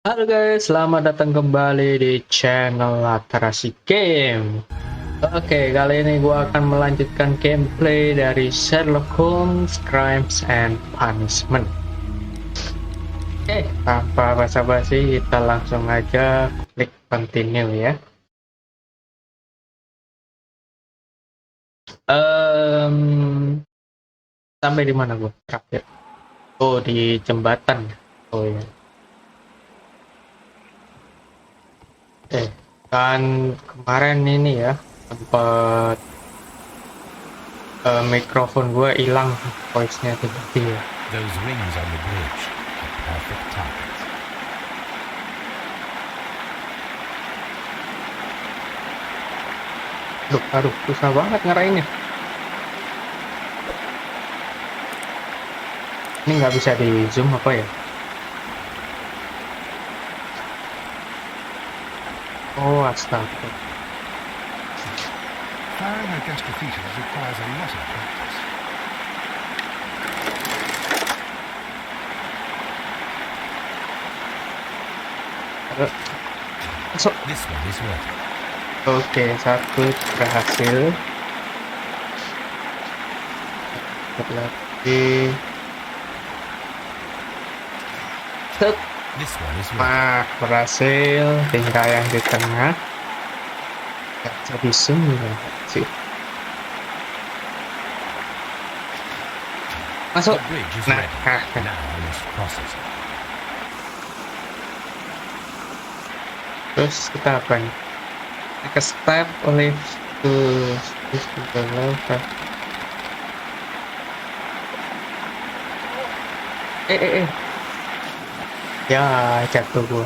Halo guys, selamat datang kembali di channel Atarashii GAME. Oke, kali ini gue akan melanjutkan gameplay dari Sherlock Holmes, Crimes and Punishment. Oke, tanpa basa-basi kita langsung aja klik continue ya. Sampai di mana gue terakhir? Oh, di jembatan. Oh ya. Kan kemarin ini ya sempat mikrofon gue hilang, voice-nya tiba-tiba. Those rings on the bridge are perfect targets. Aduh, susah banget ngarainnya. Ini nggak bisa di zoom apa ya? Oh, astaga. Firing against defeaters requires a lot of practice. Masuk. This one is working. Oke, satu berhasil. Satu lagi. Set. This one is working. Nah, berhasil. Tinggal yang di tengah. Gak jadi zoom ya sih. Masuk. The bridge is Nah, ready. Now I must cross it. terus kita apa nih? Ke step oleh terus kita lakukan. Ya, jatuh gua.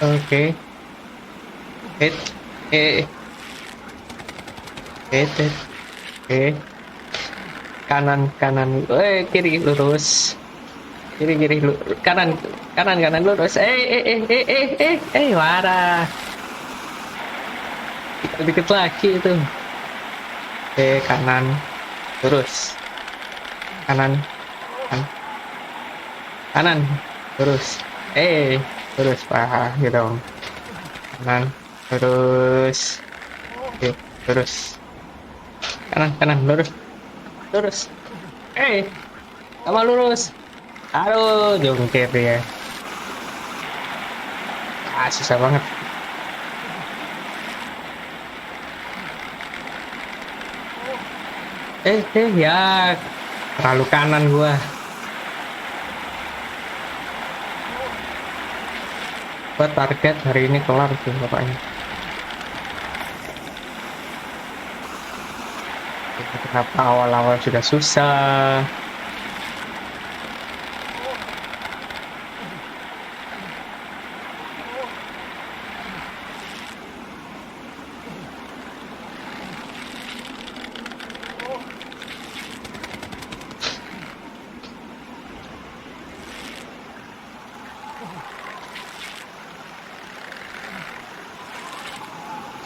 Oke. Kanan, kiri lurus, kiri kanan lurus, marah, dikit lagi itu, kanan lurus, kanan lurus, lurus paha gitu, kanan lurus, lurus, kanan lurus, sama lurus, aduh jungkir ya, susah banget. Ya terlalu kanan gua. Buat target hari ini kelar sih pokoknya. Kenapa awal-awal sudah susah?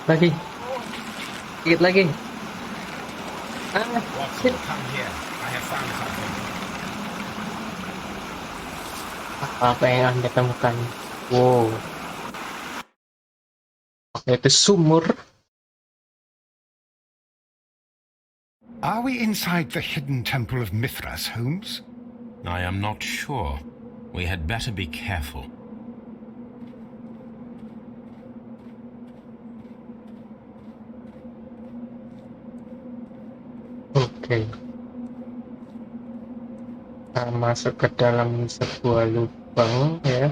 Lagi, dikit lagi. Watson, come here. I have found something. Apa yang Anda temukan? Wow, itu sumur. Are we inside the hidden temple of Mithras, Holmes? I am not sure. We had better be careful. Oke. Kita masuk ke dalam sebuah lubang ya.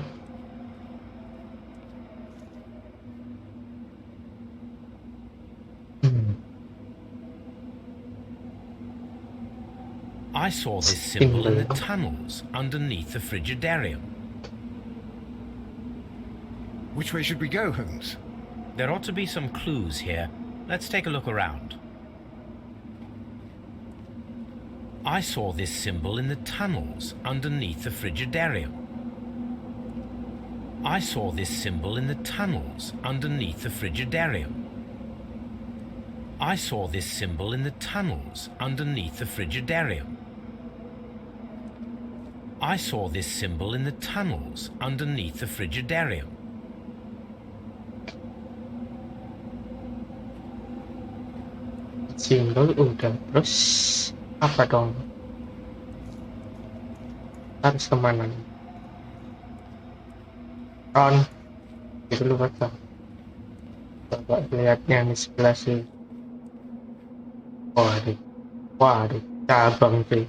I saw this symbol in the tunnels underneath the frigidarium. Which way should we go, Holmes? There ought to be some clues here. Let's take a look around. I saw this symbol in the tunnels underneath the frigidarium. I saw this symbol in the tunnels underneath the frigidarium. I saw this symbol in the tunnels underneath the frigidarium. I saw this symbol in the tunnels underneath the frigidarium. Simbol udah, terus apa dong? Harus kemana nih? Ron, itu lu baca. Coba lihat yang di sebelah sini. Waduh, cabang sih.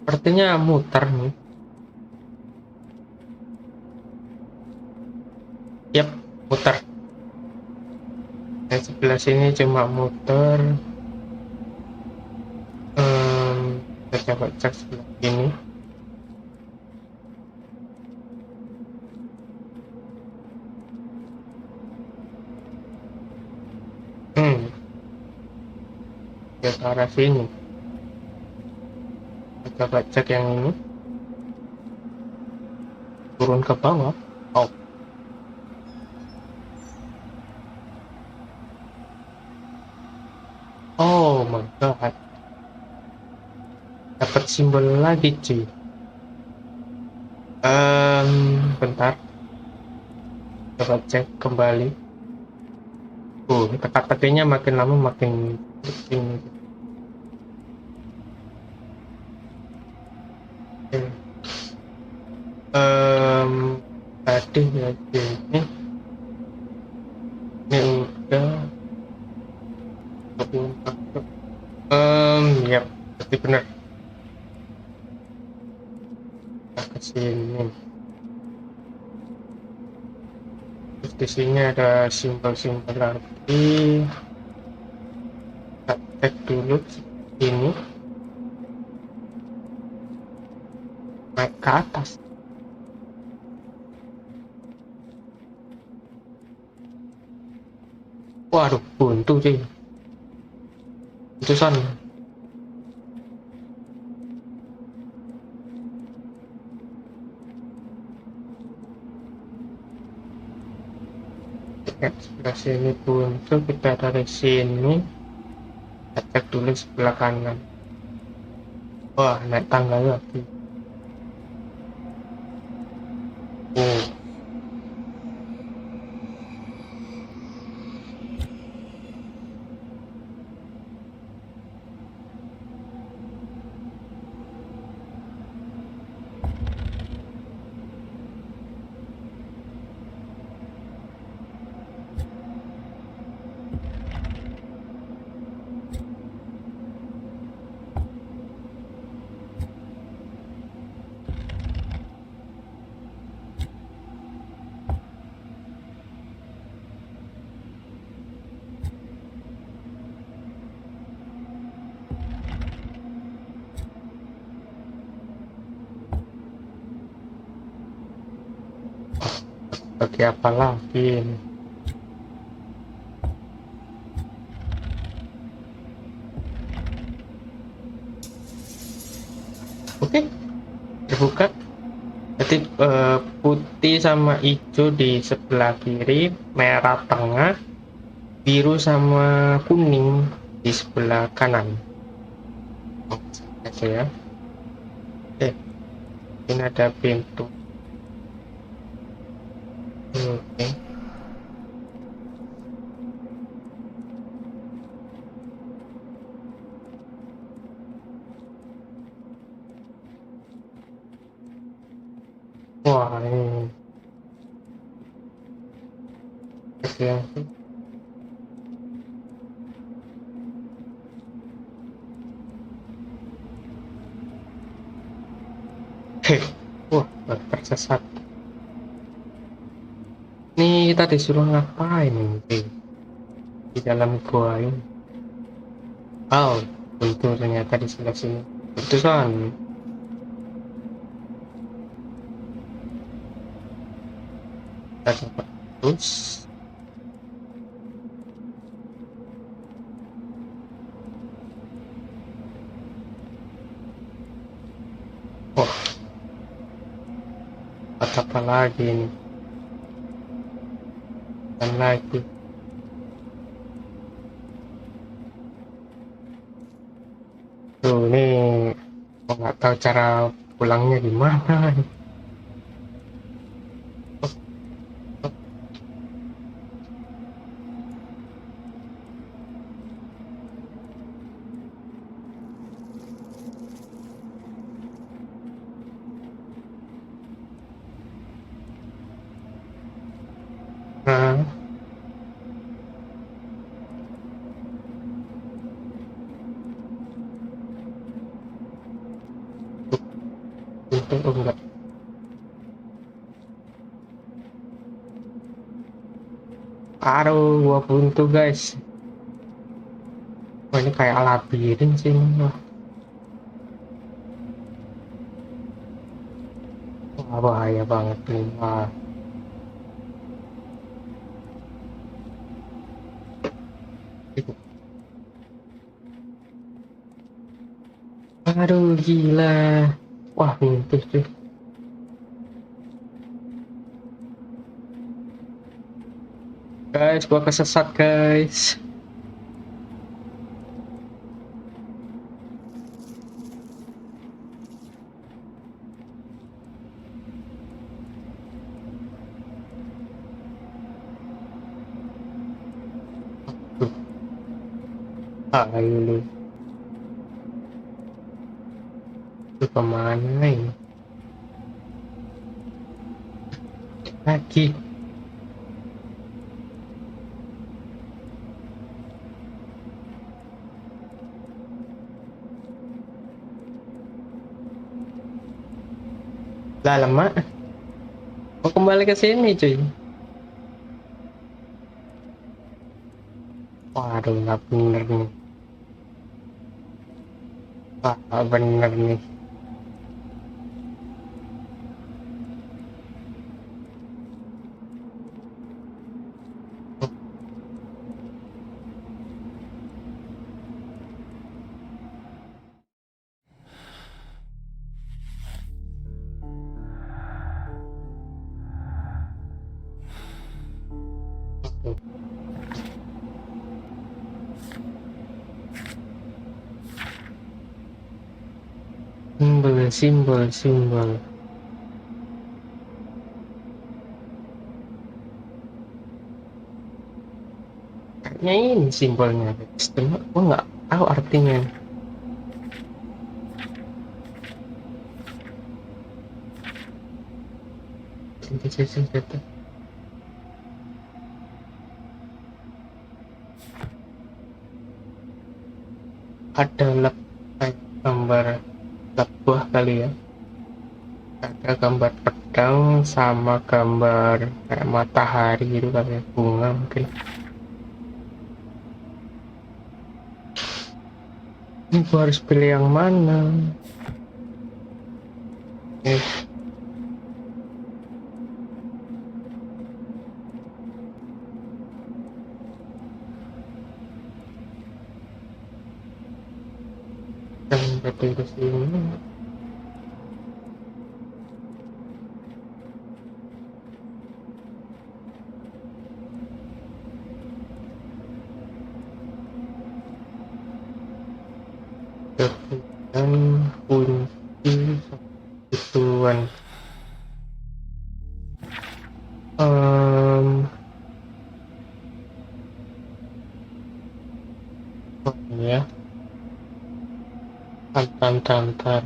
Sepertinya muter nih. Yap, muter. Yang sebelah sini cuma muter. Kita coba cek sebelah sini. Ke arah sini. Kita coba cek yang ini. Turun ke bawah. Oh. Oh my god. Dapat simbol lagi cuy. Bentar. Coba cek kembali. Teka-tekinya makin lama makin ini. Tadi ya ini udah ya berarti benar. Kita ke sini. Terus di sini ada simbol-simbol lagi. Kita cek dulu ini. Naik ke atas. Waduh, buntu sih. Putusan. Sebelah sini buntu, kita dari sini. Kita cek dulu sebelah kanan. Wah, naik tangga lagi. Bagi apa lagi ini? Oke, terbuka. Jadi putih sama hijau di sebelah kiri, merah tengah, biru sama kuning di sebelah kanan. Oke ya. Ini ada pintu. Oke. Wah, ini yang wah, tersesat. Ini kita disuruh ngapain ini di dalam gua ini? Oh, tentu ternyata di sebelah sini. Putusan. Kita coba terus. apa lagi ini, dan lagi. Tuh nih, nggak tahu cara pulangnya gimana nih. Nah, untung enggak. Aduh, gua buntu guys. Wah, ini kayak labirin sih. Wah, bahaya banget nih. Wah. Aduh, gila. Wah, buntu cuy. Guys, gua kesesat guys. Ayo lu. Lu kemana ini? Lagi. Lah lama. Mau kembali ke sini cuy. Waduh, nggak bener nih. Wah, nggak bener nih. Simbol. Kayaknya ini simbolnya guys. Cuma gua nggak tahu artinya. Cerita. Ada gambar buah kali ya. Ada gambar pedang sama gambar kayak matahari gitu kali ya, bunga mungkin. Ini gua harus pilih yang mana? Yang betul ke sini. Dan kunci tujuan. Ya, antar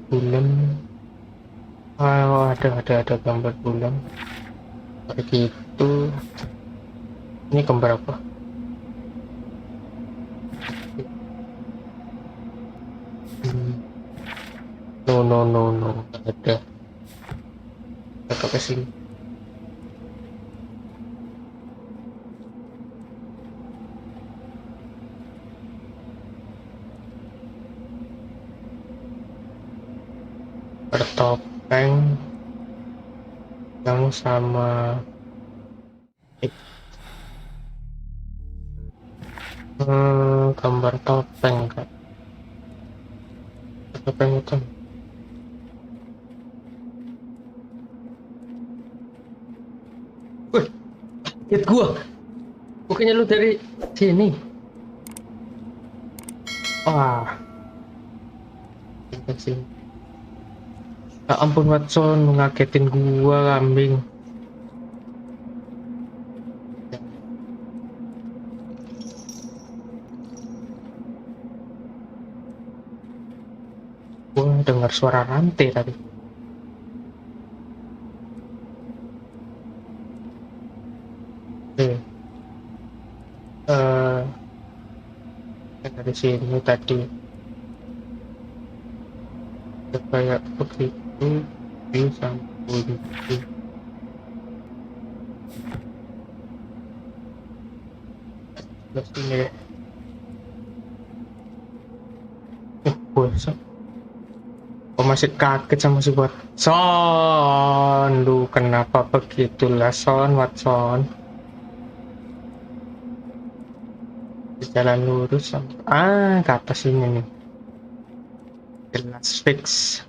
bulan. Oh, ada gambar bulan begitu. Ini gambar apa? No, ada. Kita ke sini. Bertopeng yang sama gambar topeng kan. Apa yang utang? Wih, lihat gua. Bukannya lu dari sini? Wah, ingat sih. Ya ampun Watson, lu ngagetin gua kambing. Gua dengar suara rantai tadi. Oke. Dari sini tadi. Ya, kayak begitu bisa bunyi. Sebelah sini ya. Bosan. Oh, masih kaget sama si Watson. Lu kenapa begitulah Son, Watson? Di jalan lurus sampai ke atas ini nih. Jelas fix.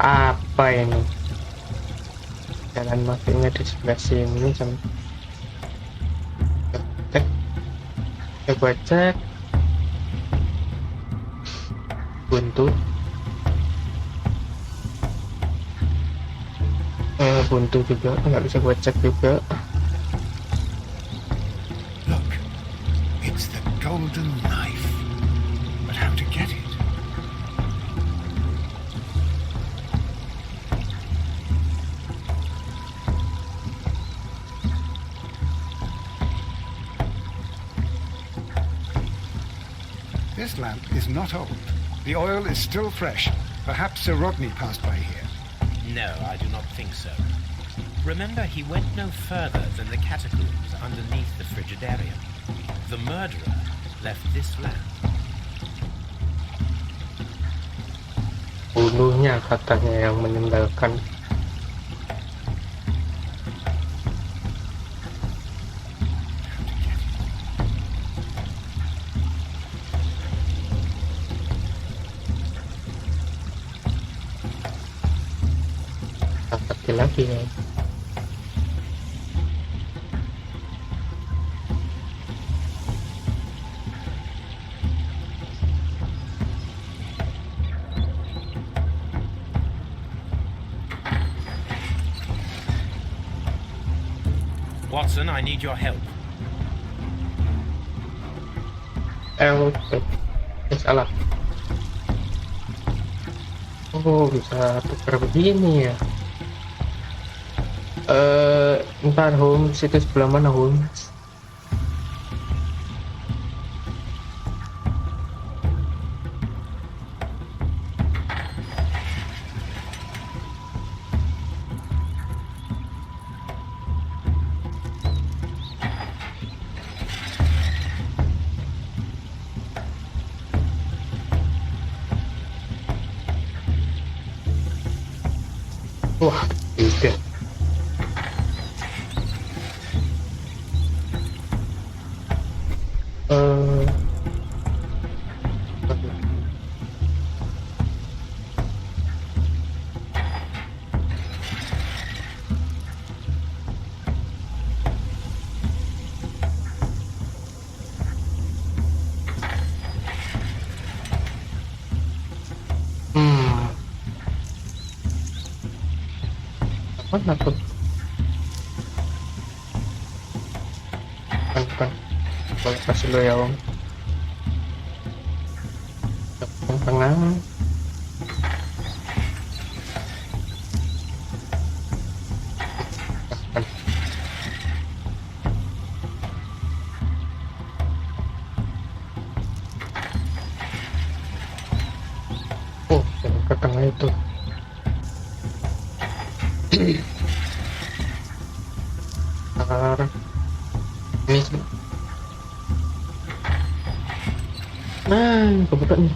Apa ini? Jalan masuknya di sebelah sini sampai. Coba cek buntu buntu juga nggak bisa gue cek juga. Look, it's the golden knife. But how to get it? This lamp is not old. The oil is still fresh. Perhaps Sir Rodney passed by here. No, I do not think so. Remember, he went no further than the catacombs underneath the frigidarium. The murderer left this lamp. Bunuhnya katanya yang meninggalkan. Lagi ya. Watson, I need your help. Salah. Oh, bisa tukar begini ya. Ntar Holmes itu sebelah mana Holmes? Wah, tidak. Mana tuh? Bukan. Boleh kasih lo ya Om. Yang tengah. Oh, yang ke tengah itu. Ini sih. Nah, kebuka nih.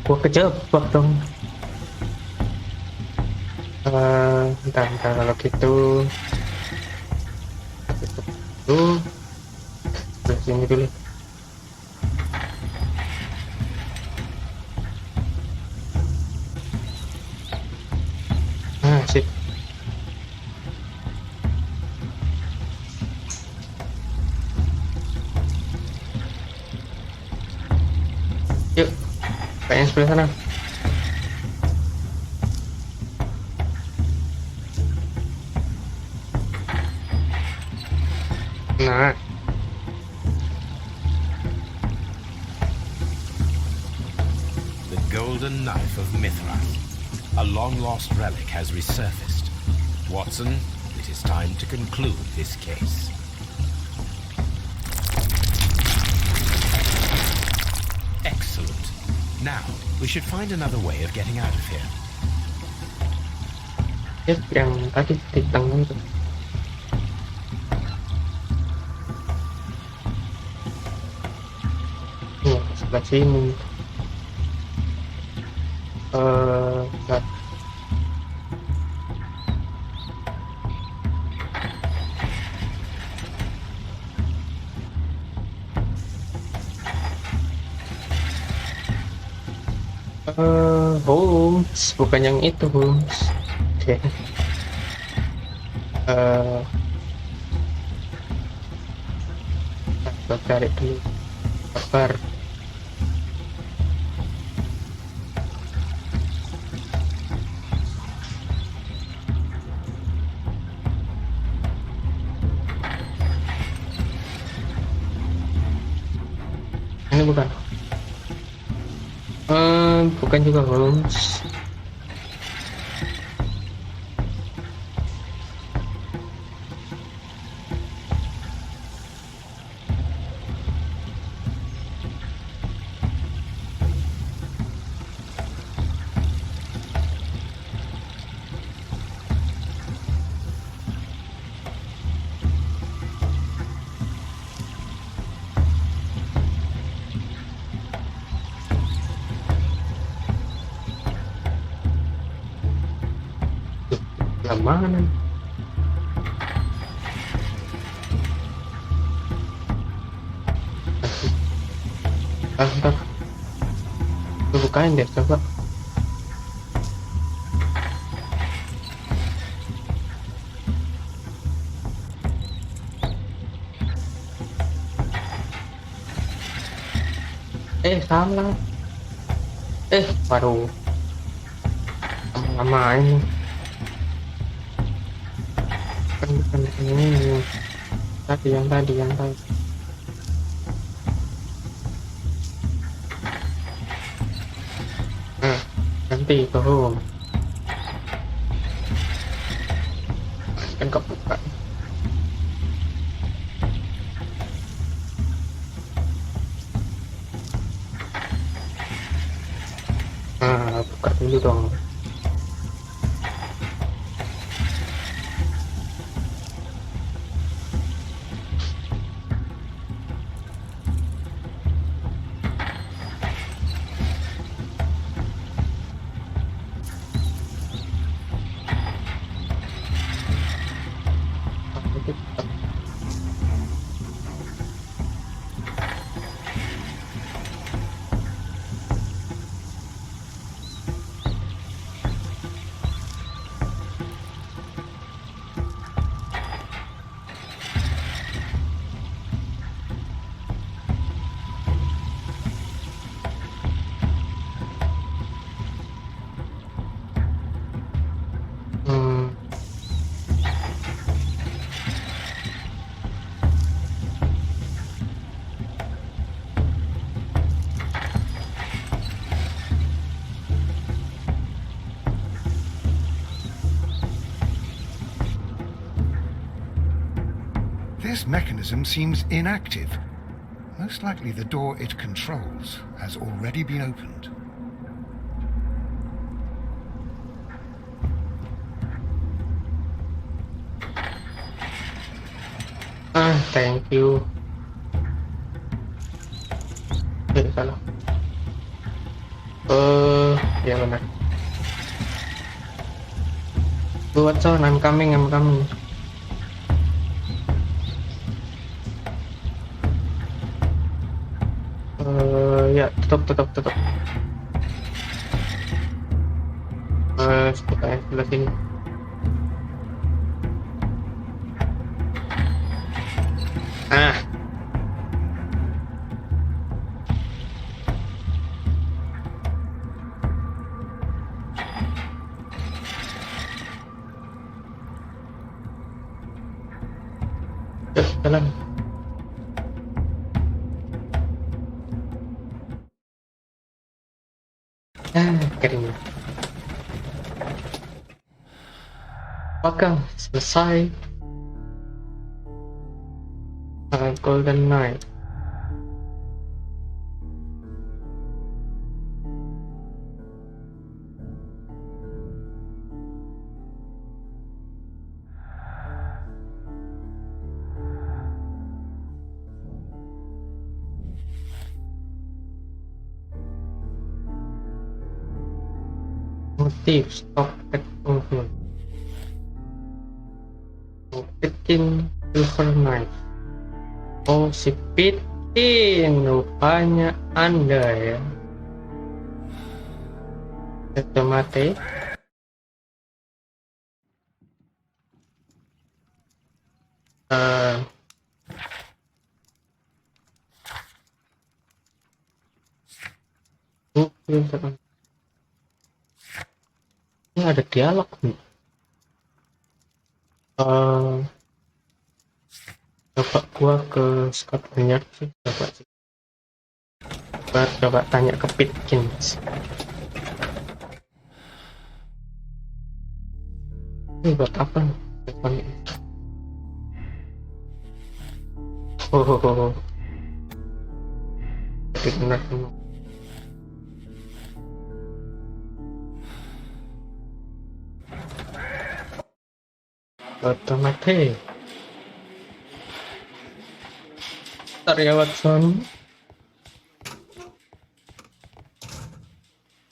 Gua kejebak dong. Bentar kalau gitu tutup dulu. Terus sini dulu. Nah, sip. Yuk, kayaknya sebelah sana. Nah, The golden knife of Mithras. A long-lost relic has resurfaced. Watson, it is time to conclude this case. Excellent. Now, we should find another way of getting out of here. ya yang tadi di tengah itu. Sebelah sini. Bentar. Holmes, bukan yang itu, Holmes. Oke. Kita cari dulu kabar. Ini bukan. Bukan juga Holmes. Yang mana? Bentar. Lu bukain deh, coba. Salah. Baru. Lama-lamain. Bukan ini. Yang tadi. Ganti ke home. Kan kebuka. Buka dulu dong. This mechanism seems inactive. Most likely the door it controls has already been opened. Thank you. Salah. Ya benar. Buat son, I'm coming. Ya, tutup. Sebelah sini. Ah, jalan. Kering. Apakah selesai? Golden Knight. Motif stop at movement. Pitin silver knife. Oh, si Pitin, rupanya Anda ya. Kita mati. Ini ada dialog nih. Coba gua ke Scotland sih, coba tanya ke Pitkins. Ini buat apa nih? Oh. Jadi benar. Otomatis. Bentar ya Watson.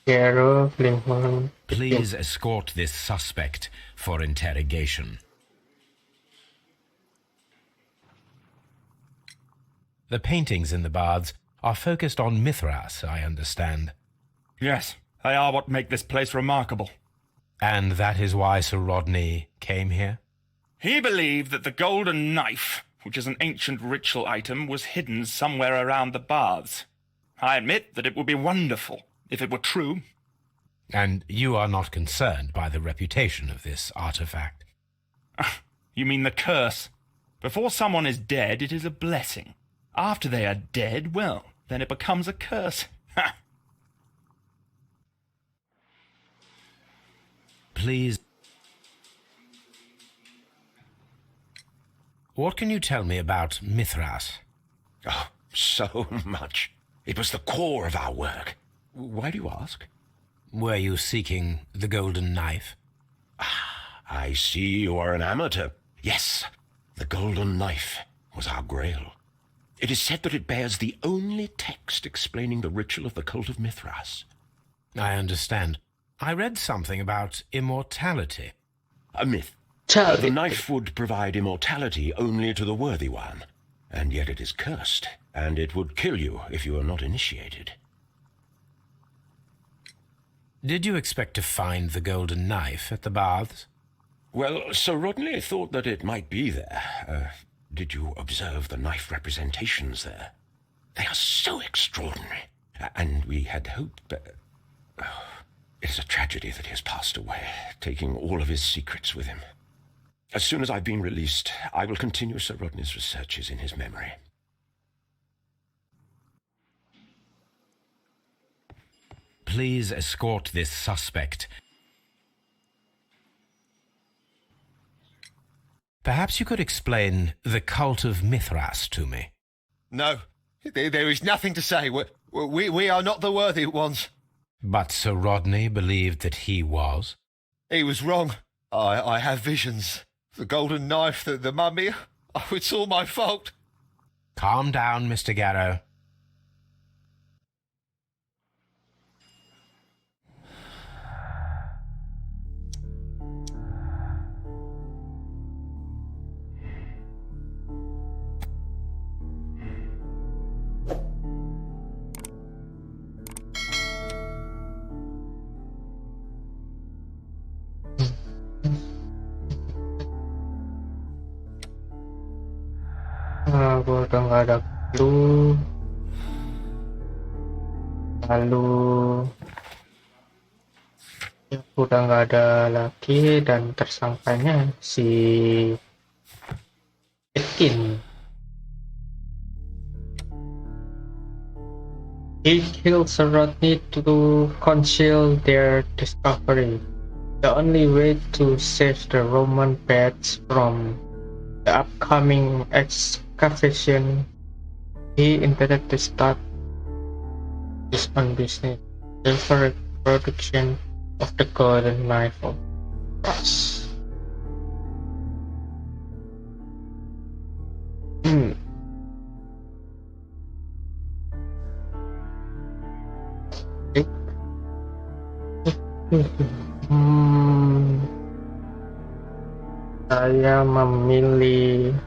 Hero, Flimhorn. Please escort this suspect for interrogation. The paintings in the baths are focused on Mithras, I understand. Yes, they are what make this place remarkable. And that is why Sir Rodney came here? He believed that the golden knife, which is an ancient ritual item, was hidden somewhere around the baths. I admit that it would be wonderful if it were true. And you are not concerned by the reputation of this artifact? You mean the curse? Before someone is dead, it is a blessing. After they are dead, well, then it becomes a curse. Please. What can you tell me about Mithras? Oh, so much. It was the core of our work. Why do you ask? Were you seeking the golden knife? I see you are an amateur. Yes, the golden knife was our grail. It is said that it bears the only text explaining the ritual of the cult of Mithras. I understand. I read something about immortality. A myth. The knife would provide immortality only to the worthy one, and yet it is cursed, and it would kill you if you are not initiated. Did you expect to find the golden knife at the baths? Well, Sir Rodney thought that it might be there. Did you observe the knife representations there? They are so extraordinary, and we had hoped that... it is a tragedy that he has passed away, taking all of his secrets with him. As soon as I've been released, I will continue Sir Rodney's researches in his memory. Please escort this suspect. Perhaps you could explain the cult of Mithras to me. No, there is nothing to say. We are not the worthy ones. But Sir Rodney believed that he was? He was wrong. I have visions. The golden knife, the mummy. Oh, it's all my fault. Calm down, Mr. Garrow. Gue udah nggak ada clue. Lalu ya, udah nggak ada lagi, dan tersangkanya si Pitkin. He kills Rodney to conceal their discovery. The only way to save the Roman baths from the upcoming excavation, he intended to start his own business, the production of the golden knife of brass. Saya memilih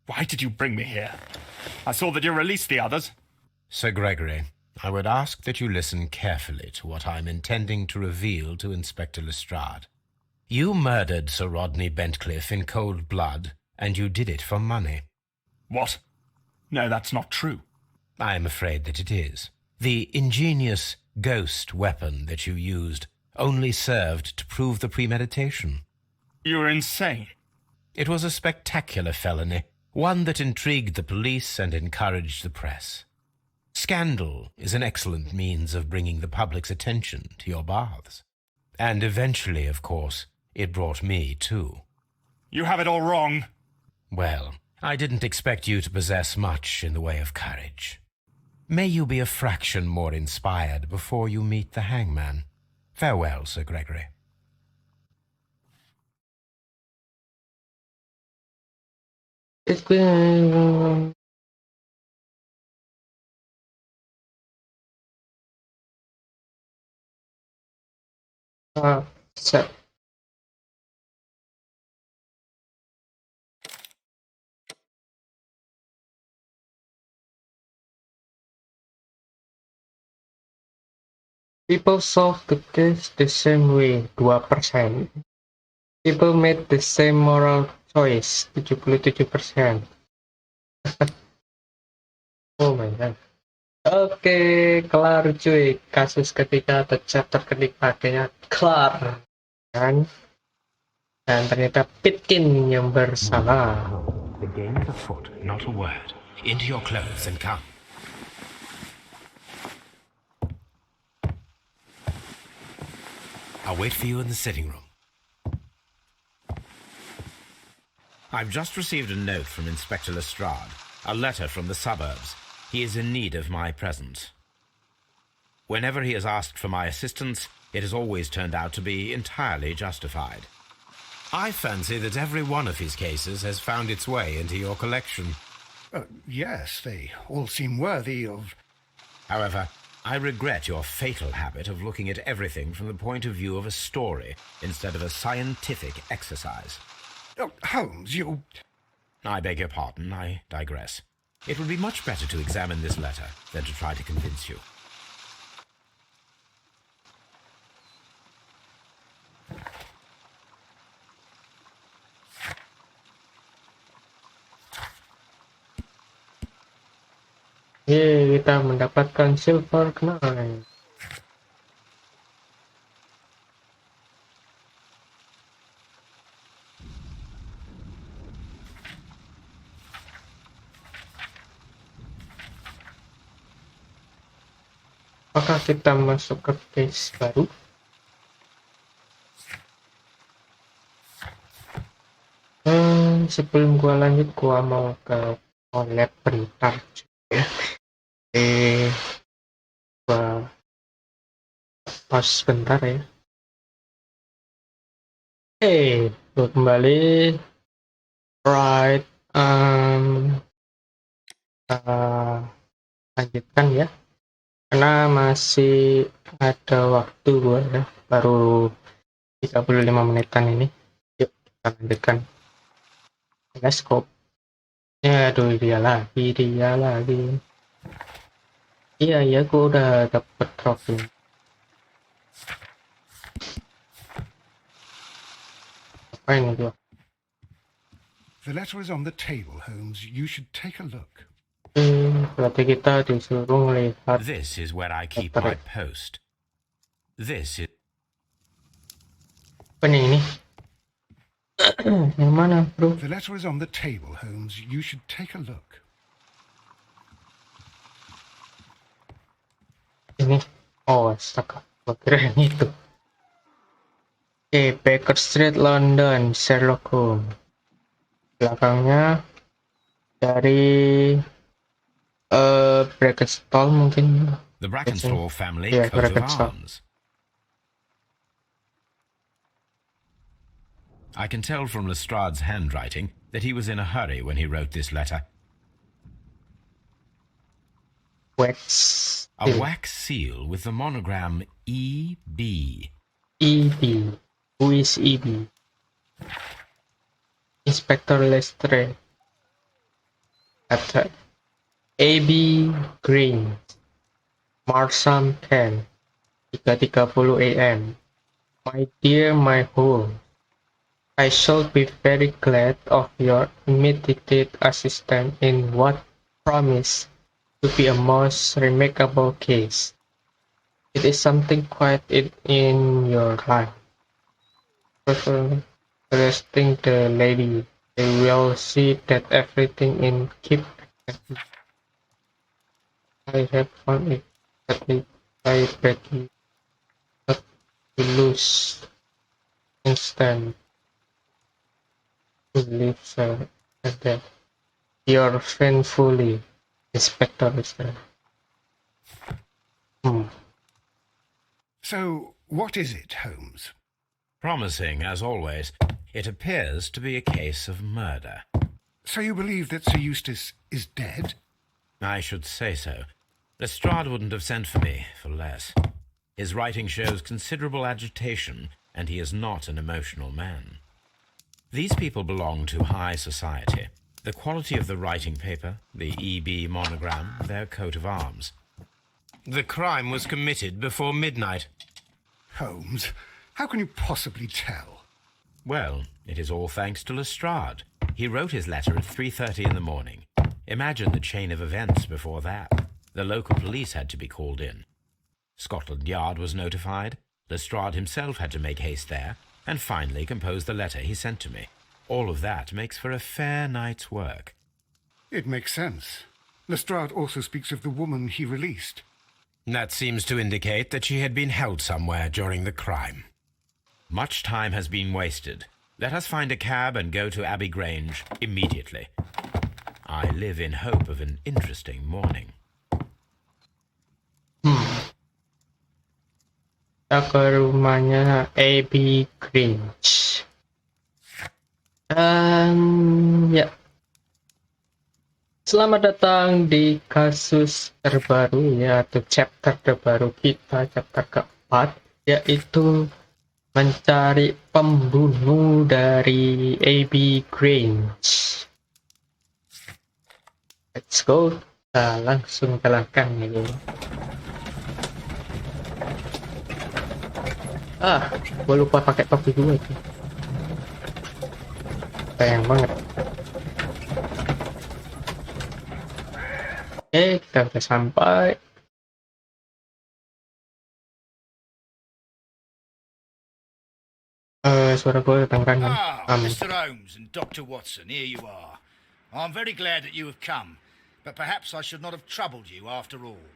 Why did you bring me here? I saw that you released the others. Sir Gregory, I would ask that you listen carefully to what I'm intending to reveal to Inspector Lestrade. You murdered Sir Rodney Bentcliffe in cold blood, and you did it for money. What? No, that's not true. I am afraid that it is. The ingenious ghost weapon that you used only served to prove the premeditation. You're insane. It was a spectacular felony, one that intrigued the police and encouraged the press. Scandal is an excellent means of bringing the public's attention to your baths. And eventually, of course, it brought me too. You have it all wrong. Well, I didn't expect you to possess much in the way of courage. May you be a fraction more inspired before you meet the hangman. Farewell, Sir Gregory. it's been so people solve the case the same way, 2%. People made the same moral choice, 77%. Oh my god. Oke, kelar cuy. Kasus ketiga atau chapter ketiga akhirnya kelar. Kan? Dan ternyata Pitkin yang bersalah. The game is afoot, not a word. Into your clothes and come. I'll wait for you in the sitting room. I've just received a note from Inspector Lestrade, a letter from the suburbs. He is in need of my presence. Whenever he has asked for my assistance, it has always turned out to be entirely justified. I fancy that every one of his cases has found its way into your collection. Yes, they all seem worthy of... However, I regret your fatal habit of looking at everything from the point of view of a story instead of a scientific exercise. Oh, Holmes, you... I beg your pardon, I digress. It would be much better to examine this letter than to try to convince you. Yeay, kita mendapatkan silver knife. Apakah kita masuk ke case baru? Sebelum gua lanjut, gua mau ke toilet bentar ya. Gua pause sebentar ya. Gua kembali. Right, lanjutkan ya. Karena masih ada waktu gua ya, baru 35 menitan ini. Yuk kita lanjutkan. Let's go. Ya aduh, dia lagi. Iya gua udah dapet trofi. Apa ini gua? The letter is on the table, Holmes. You should take a look. Berarti kita disuruh melihat This is where I keep letter. my post. This is... Apa nih ini? Yang mana, bro? The letter is on the table, Holmes. You should take a look. Ini. Oh, astaga. Gua kira yang itu. Oke, Baker Street, London, Sherlock Holmes. Belakangnya dari Brackenstall mungkin. The Brackenstall family Yeah, coat of Brackenstall. arms. I can tell from Lestrade's handwriting that he was in a hurry when he wrote this letter. Wax. A wax seal with the monogram E.B. EB. Who is EB? Inspector Lestrade. At AB Green. Marsham Kent. 3:30 AM. My dear my home. I shall be very glad of your immediate assistance in what promise to be a most remarkable case. It is something quite in your life. Arresting the lady, they will see that everything in keep. I have found it that I badly not to lose instant to live and that your faithfully Inspector Lestrade. So, what is it, Holmes? Promising, as always, it appears to be a case of murder. So you believe that Sir Eustace is dead? I should say so. Lestrade wouldn't have sent for me for less. His writing shows considerable agitation, and he is not an emotional man. These people belong to high society. The quality of the writing paper, the EB monogram, their coat of arms. The crime was committed before midnight. Holmes, how can you possibly tell? Well, it is all thanks to Lestrade. He wrote his letter at 3:30 in the morning. Imagine the chain of events before that. The local police had to be called in. Scotland Yard was notified. Lestrade himself had to make haste there, and finally compose the letter he sent to me. All of that makes for a fair night's work. It makes sense. Lestrade also speaks of the woman he released. That seems to indicate that she had been held somewhere during the crime. Much time has been wasted. Let us find a cab and go to Abbey Grange immediately. I live in hope of an interesting morning. Kita ke rumahnya AB Grange. Ya. Selamat datang di kasus terbaru, yaitu chapter terbaru kita, chapter keempat, yaitu mencari pembunuh dari AB Grange. Let's go. Kita langsung jalankan ini. Gue lupa pakai topi gue itu. Sayang banget. Oke, kita udah sampai. Suara gue datang kan? Mr. Holmes and Dr. Watson, here you are. I'm very glad that you have come, but perhaps I should not have troubled you after all.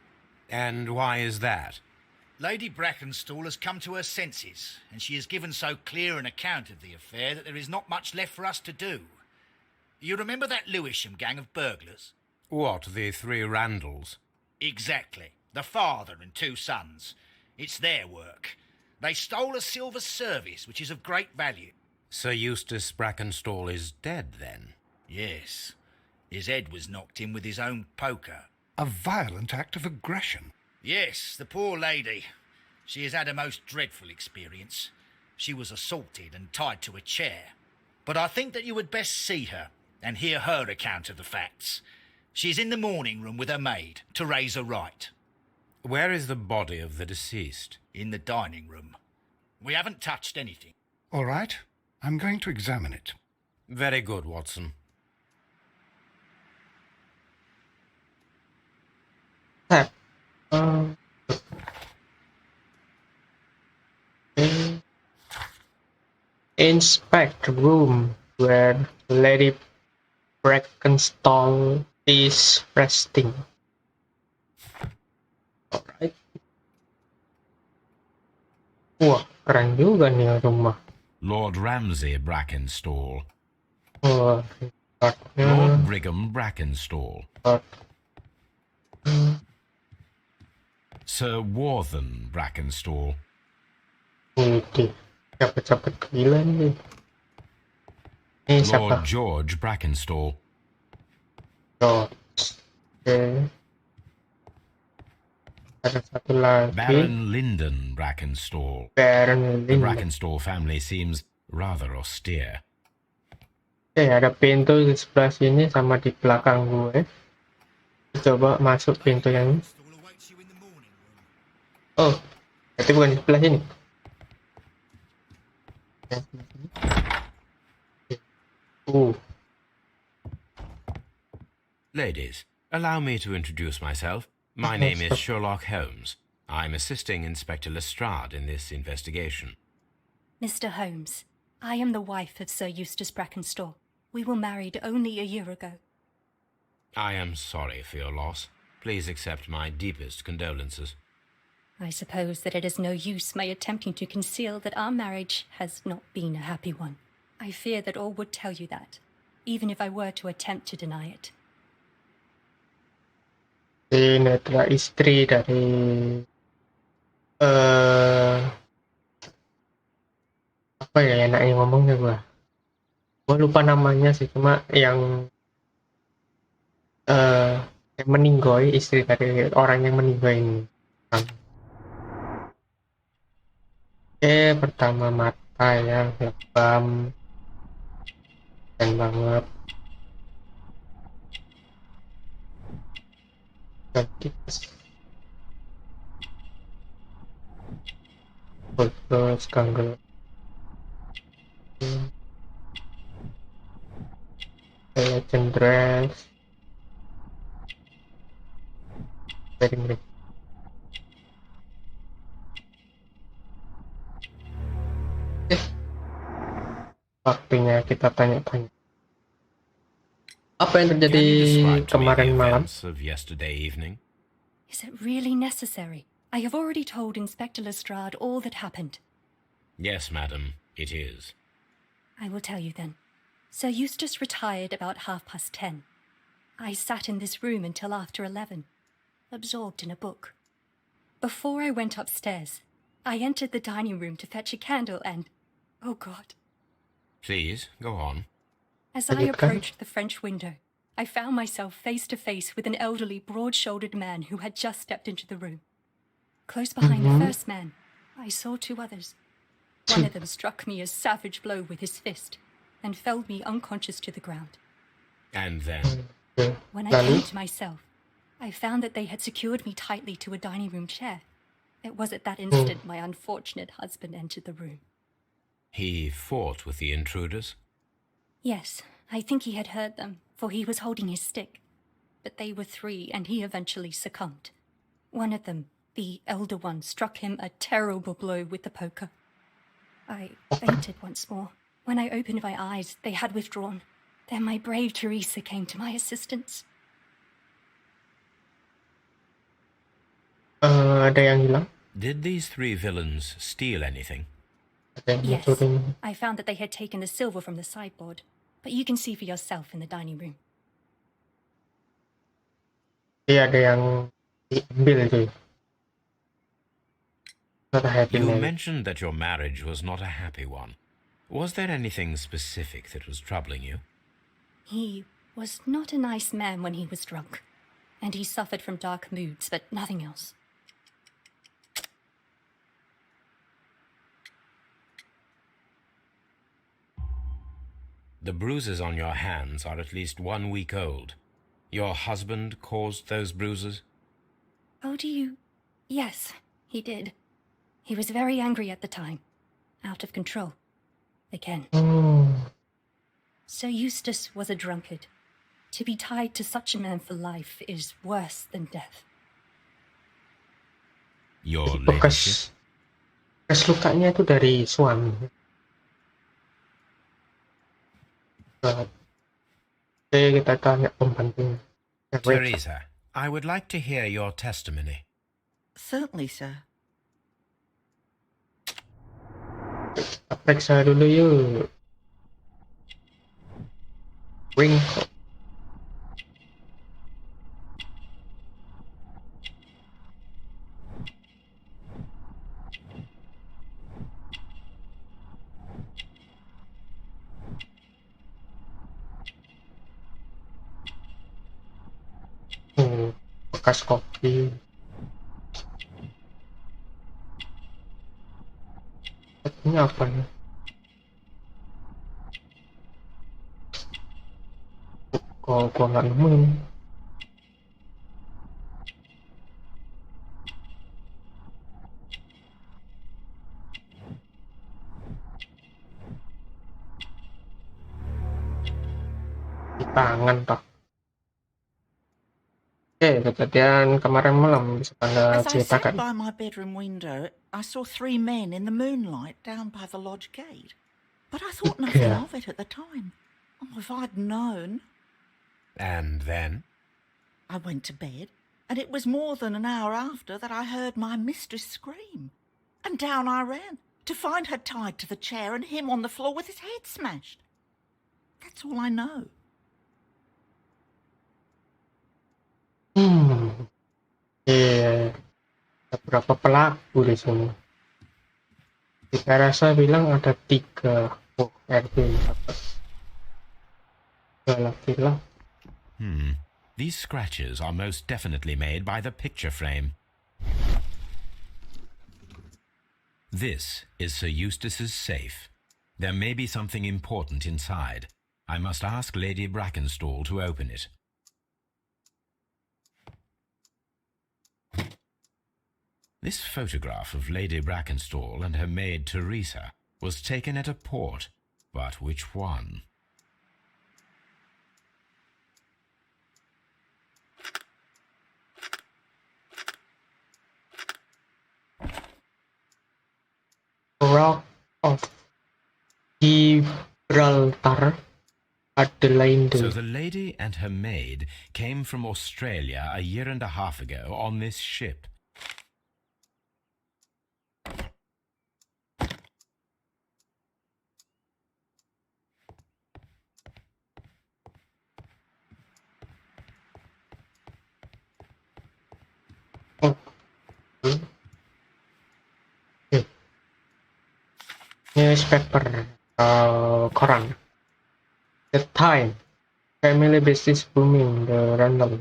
And why is that? Lady Brackenstall has come to her senses, and she has given so clear an account of the affair that there is not much left for us to do. You remember that Lewisham gang of burglars? What, the three Randalls? Exactly. The father and two sons. It's their work. They stole a silver service, which is of great value. Sir Eustace Brackenstall is dead, then? Yes. His head was knocked in with his own poker. A violent act of aggression. Yes, the poor lady. She has had a most dreadful experience. She was assaulted and tied to a chair. But I think that you would best see her and hear her account of the facts. She's in the morning room with her maid, Teresa Wright. Where is the body of the deceased? In the dining room. We haven't touched anything. All right. I'm going to examine it. Very good, Watson. Tab. Okay. Inspect room where Lady Brackenstall is resting. Alright. Wah, keren juga nih rumah. Lord Ramsay Brackenstall. Wah, Lord Brigham Brackenstall. Sir Warthen Brackenstall. Widih, cepet-cepet gila nih. Ini siapa? Lord George Brackenstall. George. Oke. Ada satu lagi. Baron Lyndon Brackenstall. Baron The Lyndon. Brackenstall family seems rather austere. Oke, ada pintu di sebelah sini sama di belakang gue. Coba masuk pintu yang ini. Oh, berarti bukan di sebelah sini. Ladies, allow me to introduce myself. My name is Sherlock Holmes. I'm assisting Inspector Lestrade in this investigation. Mr. Holmes, I am the wife of Sir Eustace Brackenstall. We were married only a year ago. I am sorry for your loss. Please accept my deepest condolences. I suppose that it is no use my attempting to conceal that our marriage has not been a happy one. I fear that all would tell you that, even if I were to attempt to deny it. Ini adalah istri dari apa ya enaknya ngomongnya gue lupa namanya sih, cuma yang meninggoy, istri dari orang yang meninggoy ini. Oke, pertama mata yang lebam dan banget. Terus kangen legend dress very mirip. Waktunya kita tanya-tanya apa yang terjadi Can you describe to me kemarin the malam. events of yesterday evening? Is it really necessary? I have already told Inspector Lestrade all that happened. Yes, madam, it is. I will tell you then. Sir Eustace retired about 10:30. I sat in this room until after 11, absorbed in a book. Before I went upstairs, I entered the dining room to fetch a candle and, oh God. Please, go on. As I approached the French window, I found myself face to face with an elderly, broad-shouldered man who had just stepped into the room. Close behind the first man, I saw two others. One of them struck me a savage blow with his fist and felled me unconscious to the ground. And then? When I came to myself, I found that they had secured me tightly to a dining room chair. It was at that instant my unfortunate husband entered the room. He fought with the intruders? Yes, I think he had heard them, for he was holding his stick. But they were three, and he eventually succumbed. One of them, the elder one, struck him a terrible blow with the poker. I fainted once more. When I opened my eyes, they had withdrawn. Then my brave Teresa came to my assistance. Ada yang hilang? Did these three villains steal anything? Yes, I found that they had taken the silver from the sideboard, but you can see for yourself in the dining room. Iya, ada yang diambil tuh. Not a happy You marriage. mentioned that your marriage was not a happy one. Was there anything specific that was troubling you? He was not a nice man when he was drunk, and he suffered from dark moods, but nothing else. The bruises on your hands are at least 1 week old. Your husband caused those bruises? Oh, do you? Yes, he did. He was very angry at the time, out of control. again. Hmm. Sir Eustace was a drunkard. To be tied to such a man for life is worse than death. Your ladyship? Bekas lukanya itu dari suami. Oke, kita tanya pembantunya. Teresa, I would like to hear your testimony. Certainly, sir. Kita periksa dulu yuk. Wrinkle. Bekas kopi. Ini apa ya? Kok gua nggak nemuin? Di tangan pak. Oke, kejadian kemarin malam bisa Anda As I sat ceritakan. by my bedroom window, I saw 3 men in the moonlight down by the lodge gate. But I thought nothing Yeah. of it at the time. Oh, if I'd known. And then? I went to bed, and it was more than an hour after that I heard my mistress scream. And down I ran, to find her tied to the chair and him on the floor with his head smashed. That's all I know. Iya. Ada berapa pelaku di sini? Kita rasa bilang ada 3. Oh, RB dapat. 2 laki-laki. These scratches are most definitely made by the picture frame. This is Sir Eustace's safe. There may be something important inside. I must ask Lady Brackenstall to open it. This photograph of Lady Brackenstall and her maid Teresa was taken at a port, but which one? Rock of Gibraltar, Adelaide. So the lady and her maid came from Australia a year and a half ago on this ship. Newspaper, koran. The Time, family business booming, the random.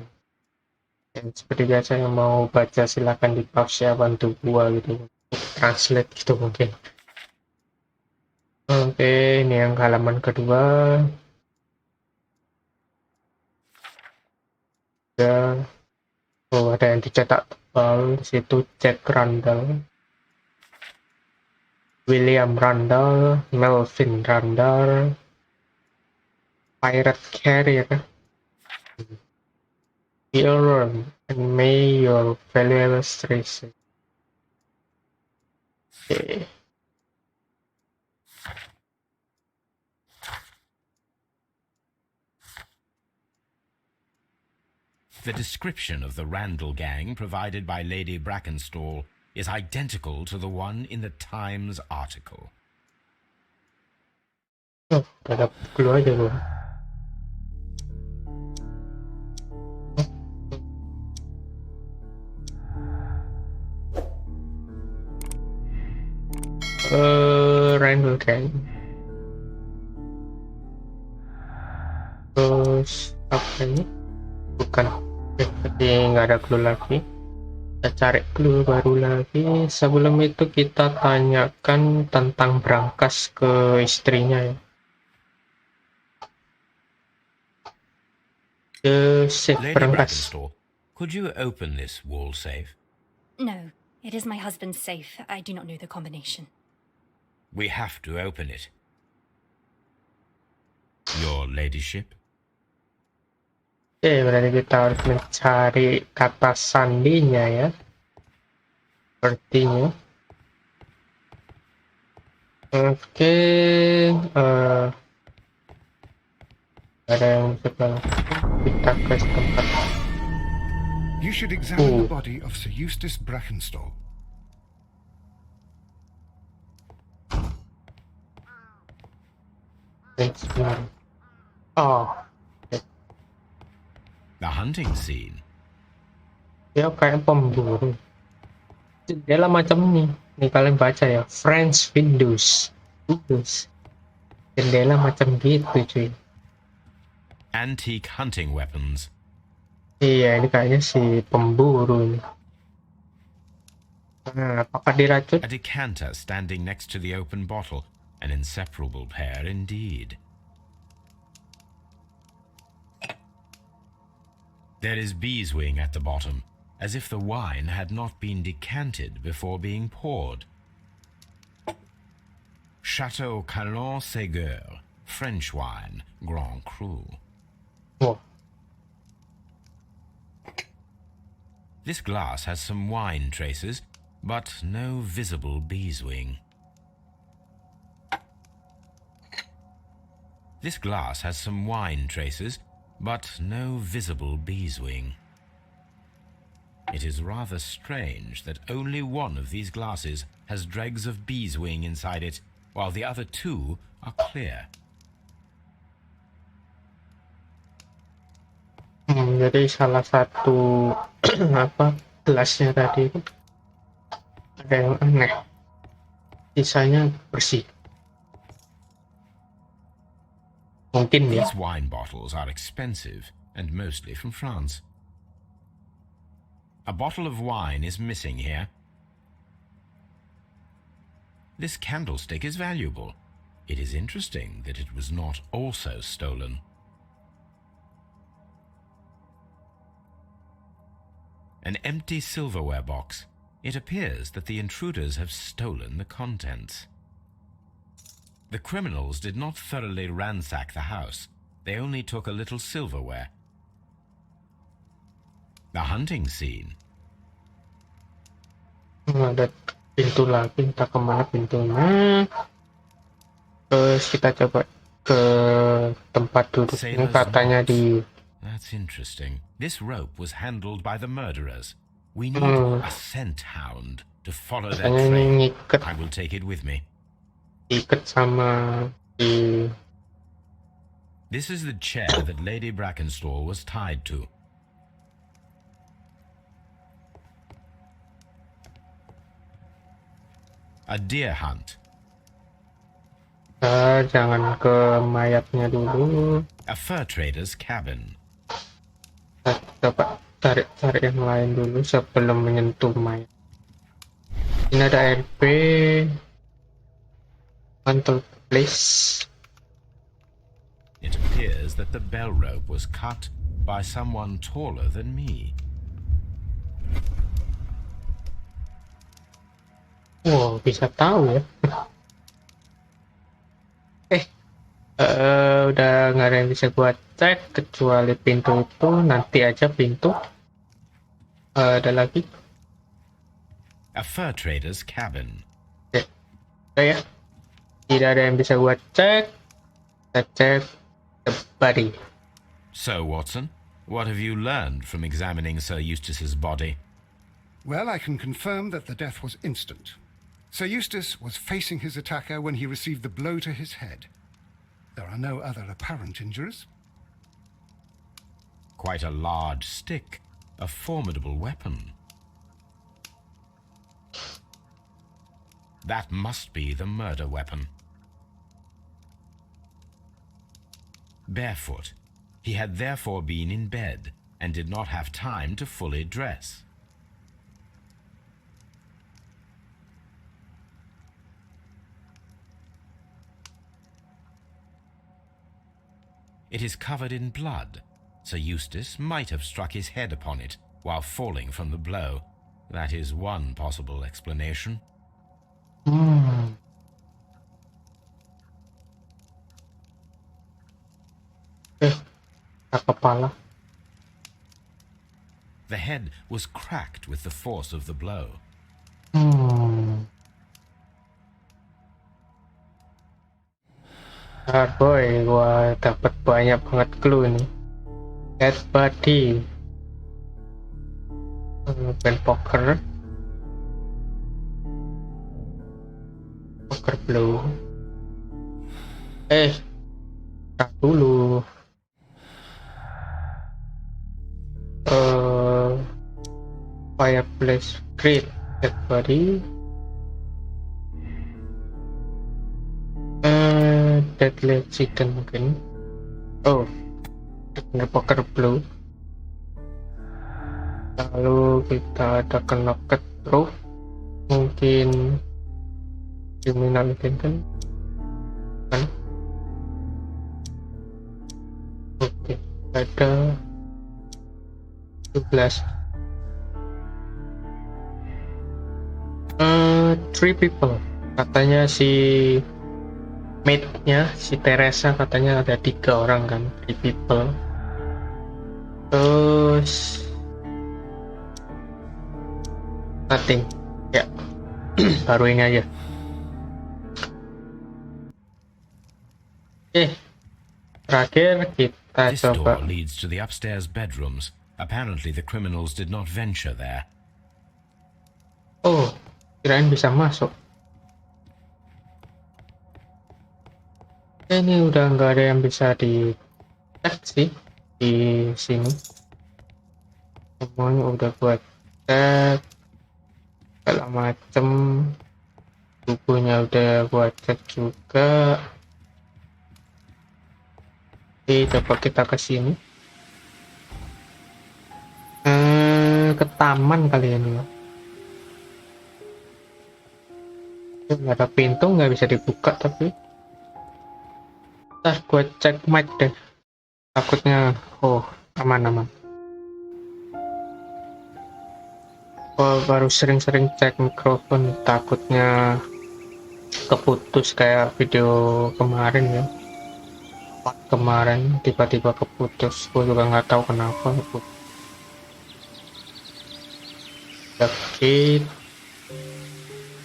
Dan seperti biasa yang mau baca silakan di pause ya, bantu gua gitu, translate gitu mungkin. Oke, ini yang halaman kedua. Ya, oh ada yang dicetak tebal di situ, Jack Randall, William Randall, Melvin Randall, Pirate Carrier, Your and may your valuable treasure. Okay. The description of the Randall gang provided by Lady Brackenstall is identical to the one in the Times article. Oh, ada clue aja gua. Randall Gang. Terus apa ini? Bukan. Jadi nggak ada clue lagi. Kita cari clue baru lagi. Sebelum itu kita tanyakan tentang brankas ke istrinya ya. The safe Lady brankas. Brackenstall, could you open this wall safe? No, it is my husband's safe. I do not know the combination. We have to open it. your ladyship. Oke, berarti kita harus mencari kata sandinya ya. Sepertinya. Oke, ada yang sebelah kita ke tempat. You should examine the body of Sir Eustace Brackenstall. Oh, The hunting scene. dia kayak pemburu. Jendela macam nih kalian baca ya, French windows. Jendela macam gitu cuy. Antique hunting weapons. Iya, ini kayaknya si pemburu ini. Nah, apakah diracun? A decanter standing next to the open bottle. An inseparable pair indeed. There is beeswing at the bottom, as if the wine had not been decanted before being poured. Chateau Calon Ségur, French wine, Grand Cru. Oh. This glass has some wine traces, but no visible beeswing. This glass has some wine traces, but no visible beeswing. It is rather strange that only one of these glasses has dregs of beeswing inside it, while the other two are clear. Jadi salah satu gelasnya tadi ada yang aneh, sisanya bersih. Mungkin ya. These wine bottles are expensive and mostly from France. A bottle of wine is missing here. This candlestick is valuable. It is interesting that it was not also stolen. An empty silverware box. It appears that the intruders have stolen the contents. The criminals did not thoroughly ransack the house. They only took a little silverware. The hunting scene. Ada pintu lagi, entah kemana pintunya. Terus kita coba ke tempat duduknya, katanya di... That's interesting. This rope was handled by the murderers. We need a scent hound to follow their trail. I will take it with me. Ikat sama di... This is the chair that Lady Brackenstall was tied to. A deer hunt. Jangan ke mayatnya dulu. A fur trader's cabin. Coba cari yang lain dulu sebelum menyentuh mayat. Ini ada RP. Mantle place. It appears that the bell rope was cut by someone taller than me. Wow, bisa tahu ya. Udah nggak ada yang bisa gua cek kecuali pintu itu. Nanti aja pintu. Ada lagi. A fur trader's cabin. Udah ya. Tidak ada yang bisa gua cek. Kita cek the body. So, Watson, what have you learned from examining Sir Eustace's body? Well, I can confirm that the death was instant. Sir Eustace was facing his attacker when he received the blow to his head. There are no other apparent injuries. Quite a large stick, a formidable weapon. That must be the murder weapon. Barefoot, he had therefore been in bed and did not have time to fully dress. It is covered in blood. Sir Eustace might have struck his head upon it while falling from the blow. That is one possible explanation. kepala. The head was cracked with the force of the blow. Boy, gua dapat banyak banget clue ini. Dead body, band poker, poker blow. Tak dulu. Fireplace grate, dead body. Deadly accident mungkin. Oh, bener poker blow. Lalu kita ada knocked roof, mungkin criminal intention kan. Oke, ada 12. Three people, katanya si mate-nya si Teresa katanya ada 3 orang kan, 3 people. Terus nothing ya. Baru ini aja. Terakhir kita This coba. door leads to the upstairs bedrooms. Apparently the criminals did not venture there. Oh, kirain bisa masuk. Ini udah nggak ada yang bisa di cek sih di sini. Semuanya udah buat cek segala macem. Bukunya udah buat cek juga. Oke, coba kita ke sini. Ke taman kali ini ya. Nggak ada pintu, nggak bisa dibuka tapi. Ntar gue cek mic deh. Takutnya, aman-aman. Gue baru sering-sering cek mikrofon, takutnya keputus kayak video kemarin ya. Kemarin tiba-tiba keputus, gue juga nggak tahu kenapa. Oke,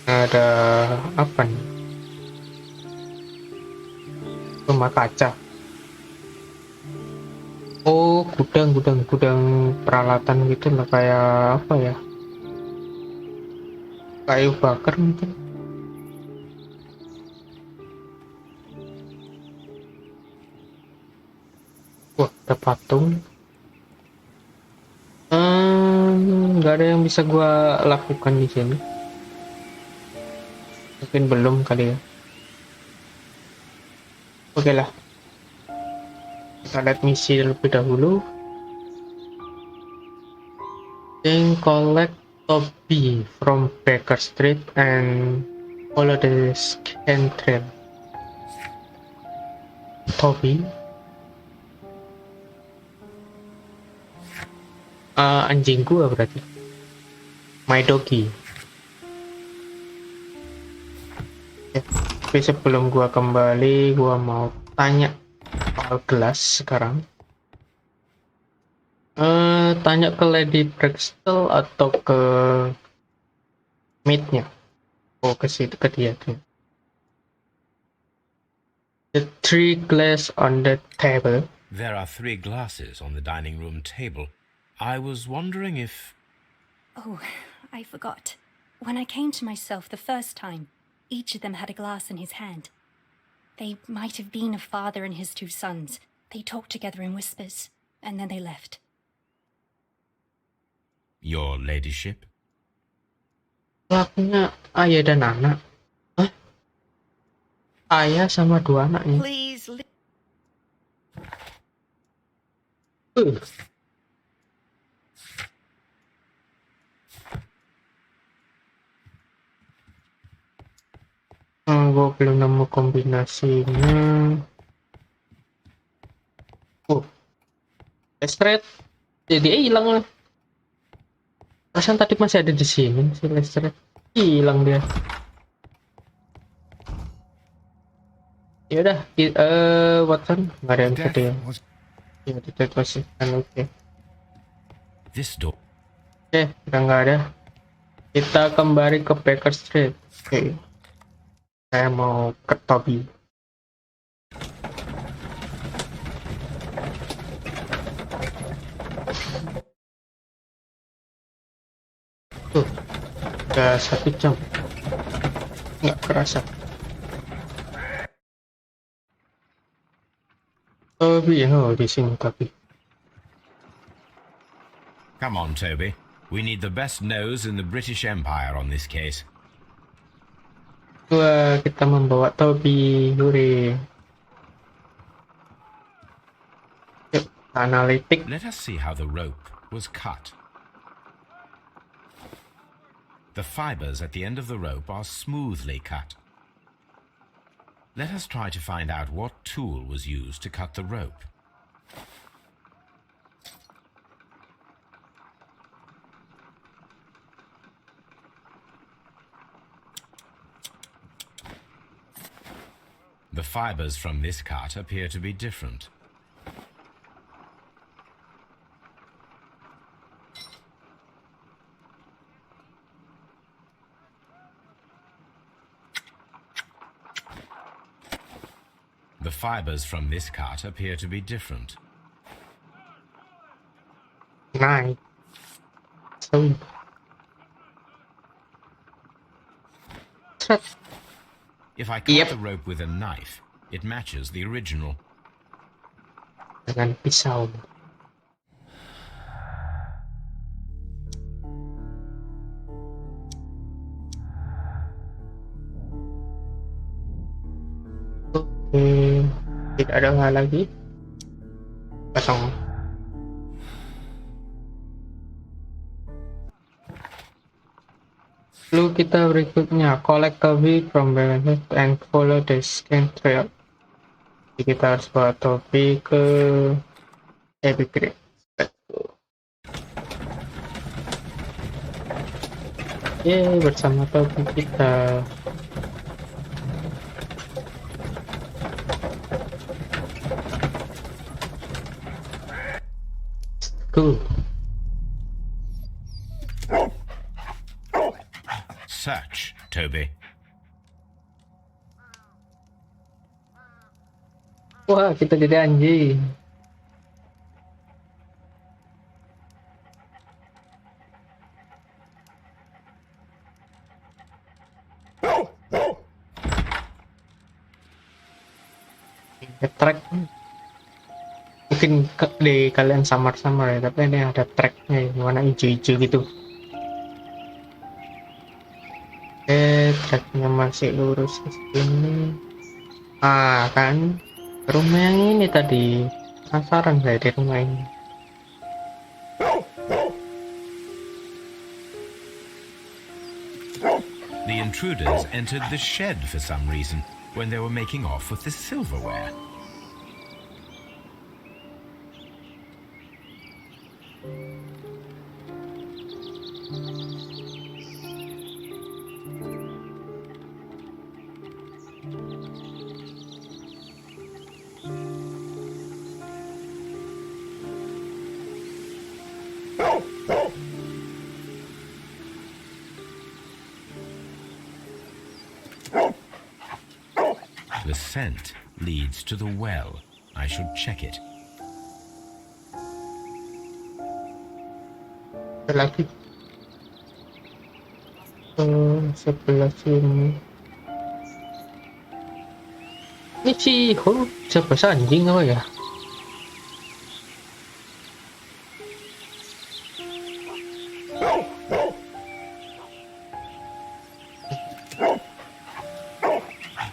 ada apa nih? Rumah kaca. Oh, gudang peralatan gitu lah, kayak apa ya? Kayu bakar mungkin. Wah, ada patung. Nggak ada yang bisa gua lakukan di sini. Mungkin belum kali ya. Oke lah. Kita lihat misi terlebih dahulu. Collect Toby from Baker Street and follow the scan trail. Toby. Anjing gua berarti. My doggy. Ya, tapi sebelum gua kembali, gua mau tanya soal gelas sekarang. Tanya ke Lady Brextel atau ke mate-nya? Oh, ke situ, ke dia tuh. The 3 glass on the table. There are 3 glasses on the dining room table. I was wondering if... Oh, I forgot. When I came to myself the first time, each of them had a glass in his hand. They might have been a father and his 2 sons. They talked together in whispers, and then they left. Your ladyship? Pelakunya ayah dan anak. Hah? Ayah sama 2 anaknya. Please. Gue belum nemu kombinasinya. Lestret jadi hilang lah. Perasaan tadi masih ada di sini si Lestret, hilang dia. Ya udah, Watson nggak ada yang bisa dia Ya, dideklarasikan. Oke. This door. Oke, udah nggak ada. Kita kembali ke Baker Street. Oke. Saya mau ke Toby. Tuh, udah 1 jam. Nggak kerasa. Toby, oh di sini Toby. Come on, Toby. We need the best nose in the British Empire on this case. Wah, kita membawa Toby. Hore. Yuk, analitik. Let us see how the rope was cut. The fibers at the end of the rope are smoothly cut. Let us try to find out what tool was used to cut the rope. The fibers from this cut appear to be different. The fibers from this cut appear to be different. Nice. So. Set. If I cut Yep. the rope with a knife, it matches the original. Dengan pisau. Oke, tidak ada hal lagi. Kosong. Lalu kita berikutnya collect Toby from Memasuki and follow the scan trail. Jadi kita harus bawa Toby ke Epic Creek. Yeay, bersama Toby kita. Cool. Search, Toby. Wah, kita jadi anjing. Track mungkin di kalian samar-samar ya, tapi ini ada tracknya ya, warna hijau-hijau gitu. Tracknya masih lurus ke sini. Kan rumah yang ini tadi, penasaran saya di rumah ini. The intruders entered the shed for some reason when they were making off with the silverware. The scent leads to the well. I should check it. Lagi sebelah sini. Ini si siapa anjing apa ya?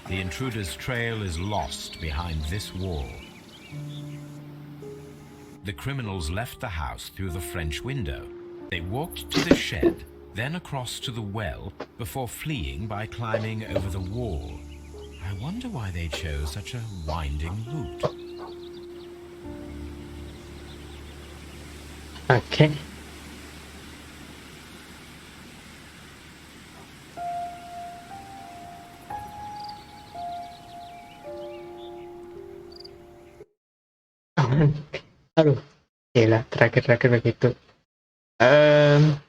The intruder's trail is lost behind this wall. The criminals left the house through the French window. They walked to the shed, then across to the well, before fleeing by climbing over the wall. I wonder why they chose such a winding route. Okay. Aduh, gila, terakhir-terakhir begitu. Em,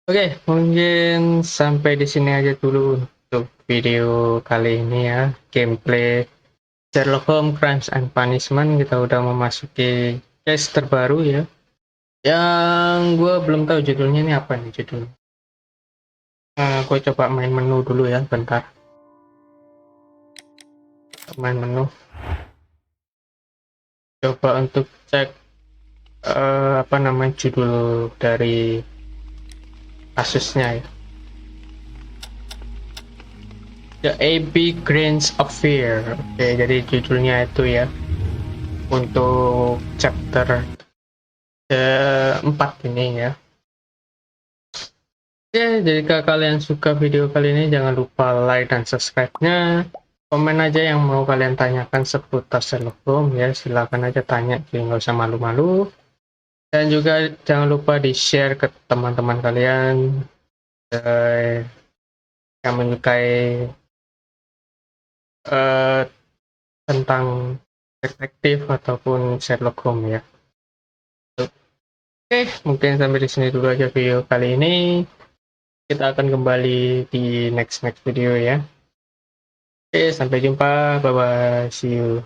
Oke, mungkin sampai di sini aja dulu untuk video kali ini ya. Gameplay Sherlock Holmes Crimes and Punishment. Kita udah memasuki case terbaru ya. Yang gue belum tahu judulnya ini apa nih judulnya. Gue coba main menu dulu ya, bentar. Main menu. Coba untuk cek apa namanya judul dari kasusnya ya. The AB Grains of Fear. Oke, jadi judulnya itu ya untuk chapter keempat ini ya. Oke, jika kalian suka video kali ini jangan lupa like dan subscribe-nya. Komen aja yang mau kalian tanyakan seputar Sherlock Holmes ya, silakan aja tanya, jadi nggak usah malu-malu. Dan juga jangan lupa di-share ke teman-teman kalian yang menyukai tentang detektif ataupun Sherlock Holmes ya. Oke, mungkin sampai di sini dulu aja video kali ini. Kita akan kembali di next video ya. Oke, sampai jumpa. Bye bye. See you.